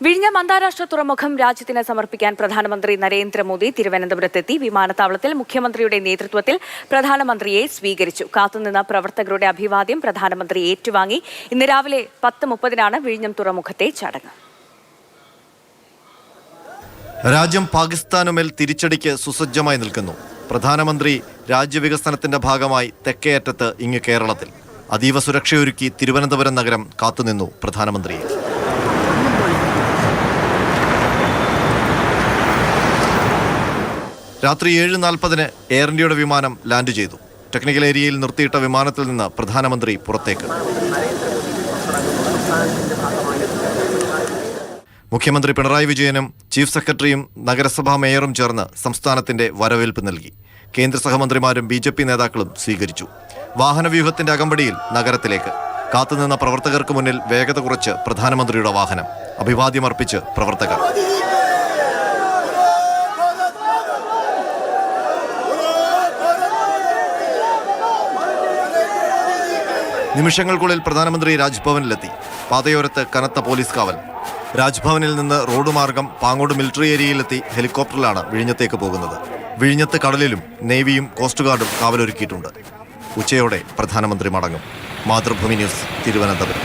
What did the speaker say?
വിഴിഞ്ഞം അന്താരാഷ്ട്ര തുറമുഖം രാജ്യത്തിന് സമർപ്പിക്കാൻ പ്രധാനമന്ത്രി നരേന്ദ്രമോദി തിരുവനന്തപുരത്തെത്തി. വിമാനത്താവളത്തിൽ മുഖ്യമന്ത്രിയുടെ നേതൃത്വത്തിൽ പ്രധാനമന്ത്രിയെ സ്വീകരിച്ചു. കാത്തുനിന്ന പ്രവർത്തകരുടെ അഭിവാദ്യം പ്രധാനമന്ത്രി ഏറ്റുവാങ്ങി. ഇന്ന് രാവിലെ 10:30 വിഴിഞ്ഞം തുറമുഖത്തെ ചടങ്ങ്. രാജ്യം പാകിസ്ഥാനുമേൽ തിരിച്ചടിക്ക് സുസജ്ജമായി നിൽക്കുന്നു. പ്രധാനമന്ത്രി രാജ്യവികസനത്തിന്റെ ഭാഗമായി തെക്കേ അറ്റത്ത് ഇങ്ങ് കേരളത്തിൽ അതീവ സുരക്ഷയൊരുക്കി തിരുവനന്തപുരം നഗരം കാത്തുനിന്നു പ്രധാനമന്ത്രിയെ. രാത്രി 7:40 എയർ ഇന്ത്യയുടെ വിമാനം ലാൻഡ് ചെയ്തു. ടെക്നിക്കൽ ഏരിയയിൽ നിർത്തിയിട്ട വിമാനത്തിൽ നിന്ന് പ്രധാനമന്ത്രി പുറത്തേക്ക്. മുഖ്യമന്ത്രി പിണറായി വിജയനും ചീഫ് സെക്രട്ടറിയും നഗരസഭാ മേയറും ചേർന്ന് സംസ്ഥാനത്തിന്റെ വരവേൽപ്പ് നൽകി. കേന്ദ്ര സഹമന്ത്രിമാരും BJP നേതാക്കളും സ്വീകരിച്ചു. വാഹനവ്യൂഹത്തിന്റെ അകമ്പടിയിൽ നഗരത്തിലേക്ക് കാത്തുനിന്ന പ്രവർത്തകർക്ക് മുന്നിൽ വേഗത കുറച്ച് പ്രധാനമന്ത്രിയുടെ വാഹനം. അഭിവാദ്യമർപ്പിച്ച് പ്രവർത്തകർ. നിമിഷങ്ങൾക്കുള്ളിൽ പ്രധാനമന്ത്രി രാജ്ഭവനിലെത്തി. പാതയോരത്ത് കനത്ത പോലീസ് കാവൽ. രാജ്ഭവനിൽ നിന്ന് റോഡ് മാർഗം പാങ്ങോട് മിലിറ്ററി ഏരിയയിലെത്തി ഹെലികോപ്റ്ററിലാണ് വിഴിഞ്ഞത്തേക്ക് പോകുന്നത്. വിഴിഞ്ഞത്ത് കടലിലും നേവിയും കോസ്റ്റ് ഗാർഡും കാവലൊരുക്കിയിട്ടുണ്ട്. ഉച്ചയോടെ പ്രധാനമന്ത്രി മടങ്ങും. മാതൃഭൂമി ന്യൂസ്, തിരുവനന്തപുരം.